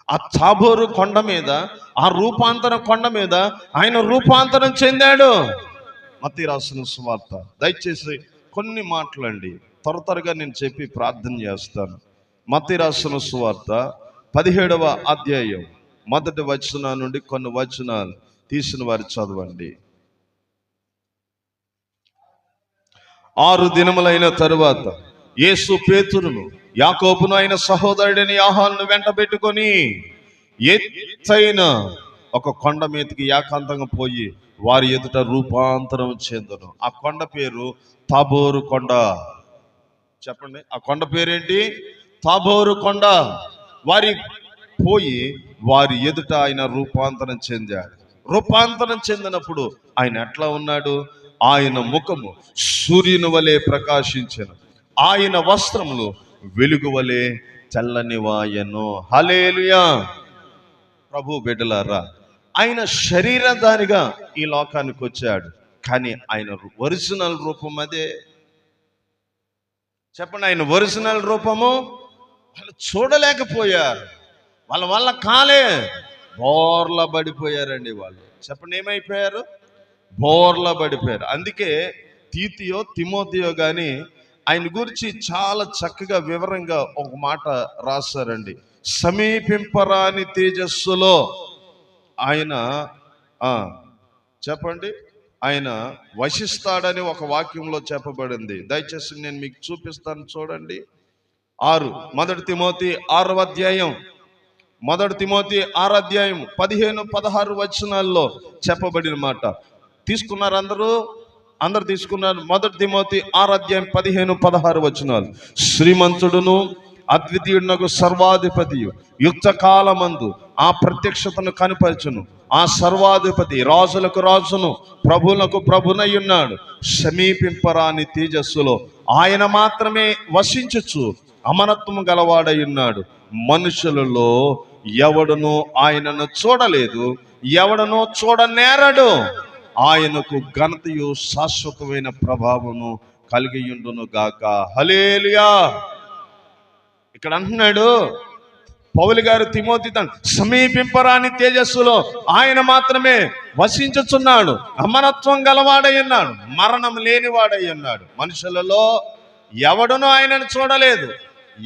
ఆ తాబోరు కొండ మీద, ఆ రూపాంతర కొండ మీద ఆయన రూపాంతరం చెందాడు. మత్తయి రాసిన సువార్త. దయచేసి కొన్ని మాటలండి, త్వరగా నేను చెప్పి ప్రార్థన చేస్తాను. మత్తయి రాసిన సువార్త 17వ అధ్యాయం 1వ వచనం నుండి కొన్ని వచనాలు తీసిన వారు చదవండి. 6 దినములైన తరువాత యేసు పేతురును, యాకోబును, ఆయన సహోదరుడిని యోహానును వెంట పెట్టుకొని ఎత్తైన ఒక కొండ మీదకి ఏకాంతంగా పోయి వారి ఎదుట రూపాంతరం చెందను. ఆ కొండ పేరు తాబోరు కొండ. చెప్పండి, ఆ కొండ పేరేంటి? తాబోరు కొండ. వారి ఎదుట ఆయన రూపాంతరం చెందాడు. రూపాంతరం చెందినప్పుడు ఆయన ఎట్లా ఉన్నాడు? ఆయన ముఖము సూర్యుని వలె ప్రకాశించెను, ఆయన వస్త్రములు వెలుగు వలె తెల్లనివాయెను. హల్లెలూయా. ప్రభు బిడ్డలారా, ఆయన శరీరధారిగా ఈ లోకానికి వచ్చాడు, కానీ ఆయన ఒరిజినల్ రూపం అదే. చెప్పండి, ఆయన ఒరిజినల్ రూపము వాళ్ళు చూడలేకపోయారు. వాళ్ళ వల్ల కాలే, బోర్లా పడిపోయారండి వాళ్ళు. చెప్పండి, ఏమైపోయారు? బోర్లా పడిపోయారు. అందుకే తిమోతియో కానీ ఆయన గురించి చాలా చక్కగా వివరంగా ఒక మాట రాశారండి. సమీపింపరాని తేజస్సులో ఆయన చెప్పండి, ఆయన వశిస్తాడని ఒక వాక్యంలో చెప్పబడింది. దయచేసి నేను మీకు చూపిస్తాను, చూడండి. 1 తిమోతి 6వ అధ్యాయం 15-16 వచనాల్లో చెప్పబడిన మాట తీసుకున్నారు. అందరు తీసుకున్నారు. 1 తిమోతి 6 అధ్యాయం 15-16 వచనాలు. శ్రీమంతుడును అద్వితీయుడునకు సర్వాధిపతియు యుక్త కాలమందు ఆ ప్రత్యక్షతను కనపరచును. ఆ సర్వాధిపతి రాజులకు రాజును ప్రభువులకు ప్రభునయ్యున్నాడు. సమీపింపరాని తేజస్సులో ఆయన మాత్రమే వసించుచు అమరత్వము గలవాడై ఉన్నాడు. మనుషులలో ఎవడును ఆయనను చూడలేదు, ఎవడనో చూడనేరడు. ఆయనకు ఘనతయు శాశ్వతమైన ప్రభావము కలిగియుండును గాక. హల్లెలూయా. ఇక్కడ అంటున్నాడు పౌలు గారు తిమోతి, సమీపింపరాని తేజస్సులో ఆయన మాత్రమే వసించుచున్నాడు, అమరత్వం గలవాడై ఉన్నాడు, మరణం లేనివాడై ఉన్నాడు. మనుషులలో ఎవడునూ ఆయనను చూడలేదు,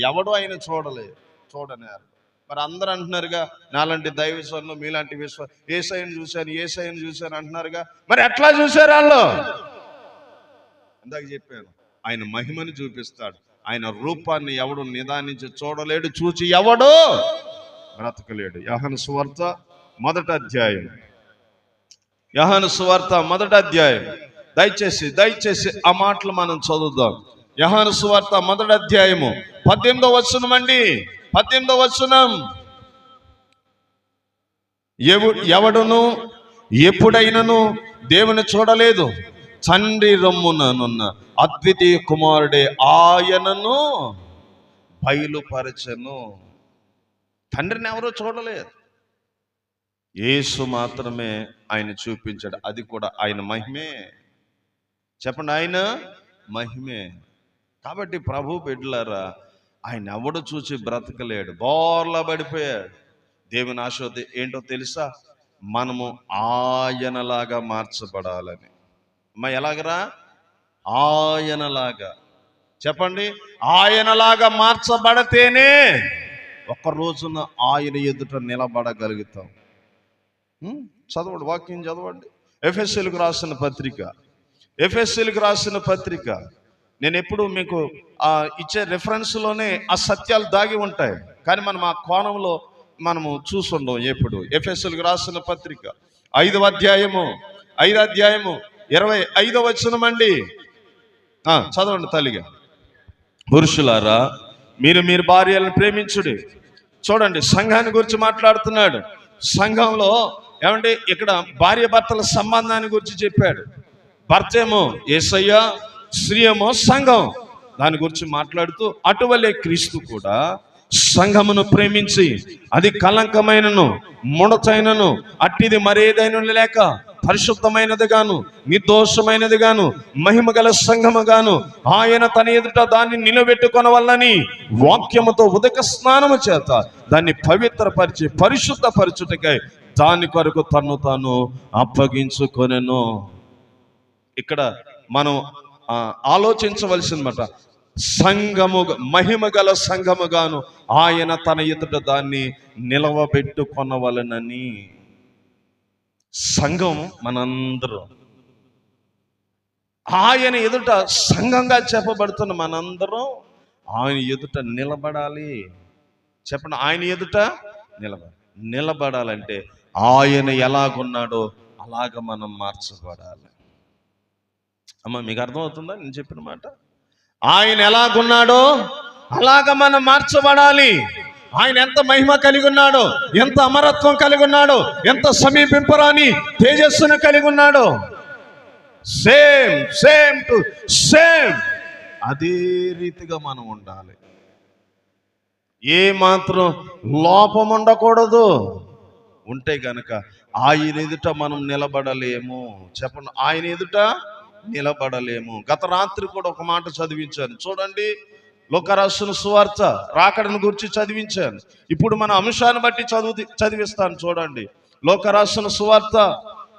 ఎవడు ఆయన చూడనేరు. మరి అందరూ అంటున్నారుగా, నాలాంటి దైవజనులు, మీలాంటి యేసయ్యను చూశాను అంటున్నారుగా. మరి ఎట్లా చూశారు వాళ్ళు? ఇందాక చెప్పాను, ఆయన మహిమను చూపిస్తాడు. ఆయన రూపాన్ని ఎవడు నిదానించి చూడలేడు, చూచి ఎవడు బ్రతకలేడు. యోహాను సువార్త 1వ అధ్యాయం. దయచేసి ఆ మాటలు మనం చదువుదాం. యోహాను సువార్త 1వ అధ్యాయము 18వ వచనం అండి. 18వ వచనం. ఎవడును ఎప్పుడైనను దేవుని చూడలేదు, తండ్రి రొమ్ముననున్న అద్వితీయ కుమారుడే ఆయనను బయలుపరచెను. తండ్రిని ఎవరో చూడలేదు, యేసు మాత్రమే ఆయన చూపించాడు. అది కూడా ఆయన మహిమే. చెప్పండి, ఆయన మహిమే. కాబట్టి ప్రభు బిడ్డలారా, ఆయన ఎవడు చూసి బ్రతకలేడు, బోర్లా పడిపోయాడు. దేవుని ఆశ ఏంటో తెలుసా? మనము ఆయనలాగా మార్చబడాలని. ఎలాగరా? ఆయనలాగా. చెప్పండి, ఆయనలాగా మార్చబడితేనే ఒక రోజున ఆయన ఎదుట నిలబడగలుగుతాం. చదవండి, వాక్యం చదవండి. ఎఫెసీయులకు రాసిన పత్రిక. నేను ఎప్పుడు మీకు ఇచ్చే రెఫరెన్స్లోనే ఆ సత్యాలు దాగి ఉంటాయి, కానీ మనం ఆ కోణంలో మనము చూసుండం ఎప్పుడు. ఎఫెసీయులకు రాసిన పత్రిక 5వ అధ్యాయము 25వ వచనం అండి. చదవండి తల్లిగా. పురుషులారా, మీరు భార్యలను ప్రేమించుడి. చూడండి, సంఘాన్ని గురించి మాట్లాడుతున్నాడు. సంఘంలో ఏమంటే ఇక్కడ భార్య భర్తల సంబంధాన్ని గురించి చెప్పాడు. భర్త ఏమో యేసయ్య, స్త్రీ ఏమో సంఘం. దాని గురించి మాట్లాడుతూ, అటువలే క్రీస్తు కూడా సంఘమును ప్రేమించి అది కలంకమైనను ముడతైనను అట్టిది మరేదైనా లేక పరిశుద్ధమైనది గాను, నిర్దోషమైనది గాను, మహిమ గల సంఘము గాను ఆయన తన ఎదుట దాన్ని నిలబెట్టుకొనవల్లని వాక్యముతో ఉదక స్నానము చేత దాన్ని పవిత్రపరిచి పరిశుద్ధపరచుటకై దాని కొరకు తను తాను అప్పగించుకొనెను. ఇక్కడ మనం ఆలోచించవలసిందన్నమాట. సంఘము, మహిమ గల సంఘముగాను ఆయన తన ఎదుట దాన్ని నిలవబెట్టుకొనవలెనని. సంఘం మనందరం, ఆయన ఎదుట సంఘంగా చెప్పబడుతున్న మనందరం ఆయన ఎదుట నిలబడాలి. చెప్పండి, ఆయన ఎదుట నిలబడాలంటే ఆయన ఎలాగున్నాడో అలాగ మనం మార్చబడాలి. అమ్మ, మీకు అర్థమవుతుందా నేను చెప్పిన మాట? ఆయన ఎలాగున్నాడో అలాగ మనం మార్చబడాలి. ఆయన ఎంత మహిమ కలిగి ఉన్నాడో, ఎంత అమరత్వం కలిగి ఉన్నాడో, ఎంత సమీపింపరాని తేజస్సును కలిగి ఉన్నాడో, సేమ్ టు సేమ్ అదే రీతిగా మనం ఉండాలి. ఏ మాత్రం లోపం ఉండకూడదు. ఉంటే గనక ఆయన ఎదుట మనం నిలబడలేము. చెప్పండి, ఆయన ఎదుట నిలబడలేము. గత రాత్రి కూడా ఒక మాట చదివించాను చూడండి. లోక రాసిన సువార్త రాకడను గురించి చదివించాను. ఇప్పుడు మన అంశాన్ని బట్టి చదివిస్తాను చూడండి. లోక రాసిన సువార్త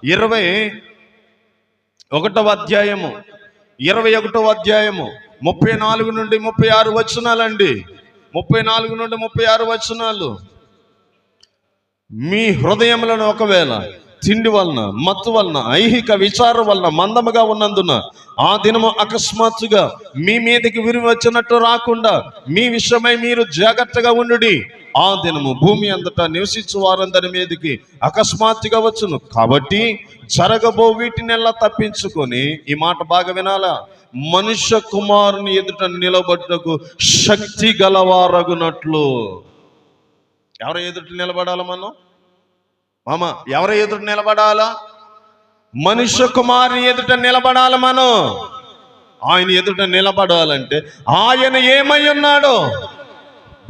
21వ అధ్యాయము 34 నుండి 36 వచనాలండి. 34 నుండి 36 వచనాలు. మీ హృదయములను ఒకవేళ తిండి వలన, మత్తు వలన, ఐహిక విచారం వలన మందముగా ఉన్నందున ఆ దినము అకస్మాత్తుగా మీ మీదకి విరిగి వచ్చినట్టు రాకుండా మీ విషయమై మీరు జాగ్రత్తగా ఉండుడి. ఆ దినము భూమి అంతటా నివసించు వారందరి మీదకి అకస్మాత్తుగా వచ్చును. కాబట్టి జరగబో వీటినెల్లా తప్పించుకొని, ఈ మాట బాగా వినాలా, మనుష్య కుమారుని ఎదుట నిలబడుటకు శక్తి గలవారగునట్లు. ఎవరి ఎదుట నిలబడాలి మనం? మామ, ఎవరి ఎదుట నిలబడాలా? మనుష్య కుమారుని ఎదుట నిలబడాలి మనం. ఆయన ఎదుట నిలబడాలంటే ఆయన ఏమై ఉన్నాడో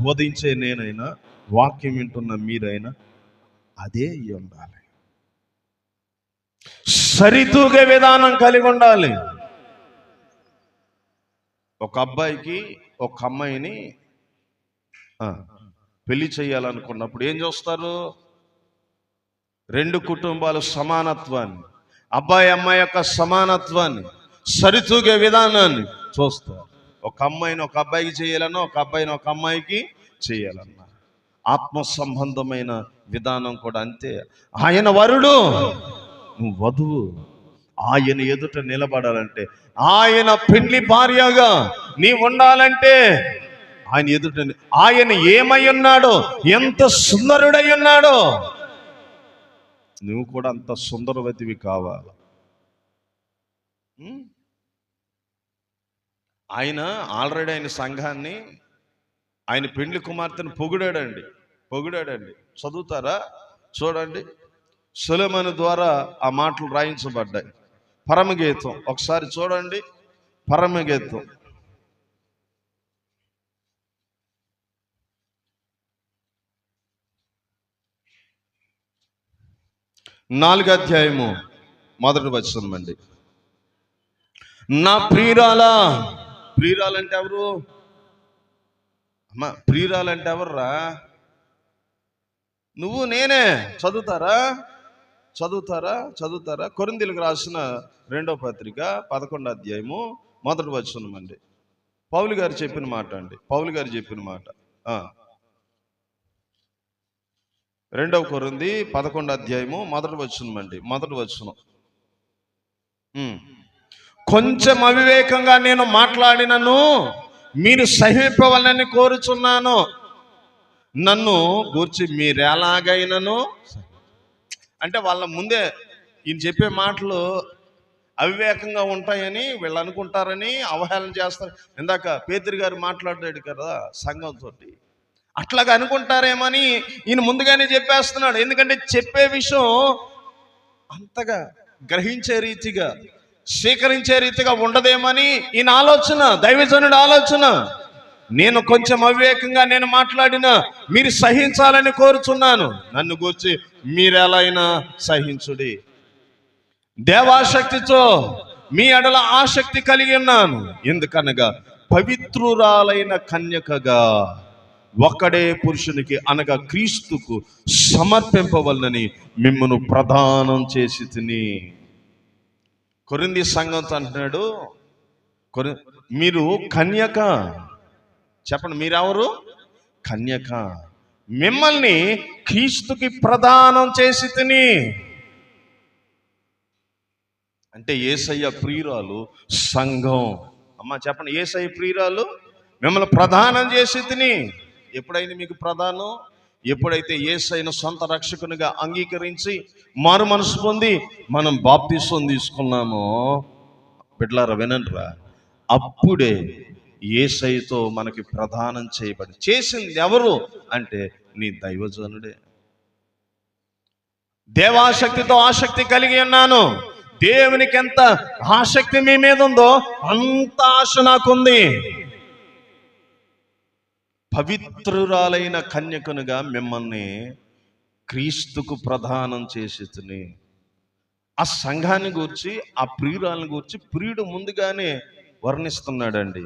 బోధించే నేనైనా, వాక్యం వింటున్న మీరైనా అదే ఉండాలి. సరితూగే విధానం కలిగి ఉండాలి. ఒక అబ్బాయికి ఒక అమ్మాయిని పెళ్లి చేయాలనుకున్నప్పుడు ఏం చూస్తారు? రెండు కుటుంబాల సమానత్వాన్ని, అబ్బాయి అమ్మాయి యొక్క సమానత్వాన్ని, సరితూగే విధానాన్ని చూస్తారు. ఒక అమ్మాయిని ఒక అబ్బాయికి చేయాలన్నా, ఒక అబ్బాయిని ఒక అమ్మాయికి చేయాలన్నా ఆత్మ సంబంధమైన విధానం కూడా అంతే. ఆయన వరుడు, నువ్వు వధువు. ఆయన ఎదుట నిలబడాలంటే, ఆయన పెళ్లి భార్యగా నీ ఉండాలంటే ఆయన ఎదుట ఆయన ఏమై ఉన్నాడో, ఎంత సుందరుడై ఉన్నాడో నువ్వు కూడా అంత సుందరవతివి కావాలి. ఆయన ఆల్రెడీ ఆయన సంఘాన్ని, ఆయన పెండ్లి కుమార్తెను పొగిడాడండి. చదువుతారా? చూడండి, సొలొమోను ద్వారా ఆ మాటలు రాయించబడ్డాయి. పరమగీతం ఒకసారి చూడండి. పరమగీతం 4వ అధ్యాయము 1వ వచనం అండి. నా ప్రియురాలా. ప్రియురాలంటే ఎవరు అమ్మా? ప్రియురాలంటే ఎవర్రా? నువ్వు నేనే. చదువుతారా? కొరింథీయులకు రాసిన 2వ పత్రిక 11వ అధ్యాయము 1వ వచనం అండి. పౌలు గారు చెప్పిన మాట అండి. 2వ కొరింథీ 11వ అధ్యాయము 1వ వచనం అండి. 1వ వచనం. కొంచెం అవివేకంగా నేను మాట్లాడినను మీరు సహింపవలనని కోరుచున్నాను. నన్ను గూర్చి మీరెలాగైనను, అంటే వాళ్ళ ముందే ఈయన చెప్పే మాటలు అవివేకంగా ఉంటాయని వీళ్ళు అనుకుంటారని అవహేళన చేస్తారు. ఇందాక పేతురు గారు మాట్లాడాడు కదా సంఘంతో, అట్లాగా అనుకుంటారేమని ఈయన ముందుగానే చెప్పేస్తున్నాడు. ఎందుకంటే చెప్పే విషయం అంతగా గ్రహించే రీతిగా, స్వీకరించే రీతిగా ఉండదేమని ఈయన ఆలోచన, దైవజనుడి ఆలోచన. నేను కొంచెం అవివేకంగా నేను మాట్లాడినా మీరు సహించాలని కోరుచున్నాను. నన్ను గూర్చి మీరెలా అయినా సహించుడి. దేవాశక్తితో మీ ఎడల ఆసక్తి కలిగి ఉన్నాను. ఎందుకనగా పవిత్రురాలైన కన్యకగా ఒక్కడే పురుషునికి అనగా క్రీస్తుకు సమర్పింపవలనని మిమ్మను ప్రదానం చేసి తిని. కొరింథీ సంఘంతో అంటున్నాడు, మీరు కన్యక. చెప్పండి, మీరెవరు? కన్యక. మిమ్మల్ని క్రీస్తుకి ప్రదానం చేసి తిని. అంటే యేసయ్య ప్రియురాలు సంఘం. అమ్మ చెప్పండి, యేసయ్య ప్రియురాలు మిమ్మల్ని ప్రదానం చేసి తిని. ఎప్పుడైంది మీకు ప్రదానం? ఎప్పుడైతే యేసయ్యను సొంత రక్షకునిగా అంగీకరించి మారు మనసు పొంది మనం బాప్తిసం తీసుకున్నామో, బిడ్డలారా వినండిరా, అప్పుడే యేసయ్యతో మనకి ప్రదానం చేయబడి. చేసింది ఎవరు అంటే నీ దైవజనుడే. దేవాశక్తితో ఆసక్తి కలిగి ఉన్నాను. దేవునికి ఎంత ఆసక్తి మీ మీద ఉందో అంత ఆశ నాకుంది. పవిత్రురాలైన కన్యకునిగా మిమ్మల్ని క్రీస్తుకు ప్రదానం చేసి తిని. ఆ సంఘాన్ని గూర్చి, ఆ ప్రియురాలను గూర్చి ప్రియుడు ముందుగానే వర్ణిస్తున్నాడండి.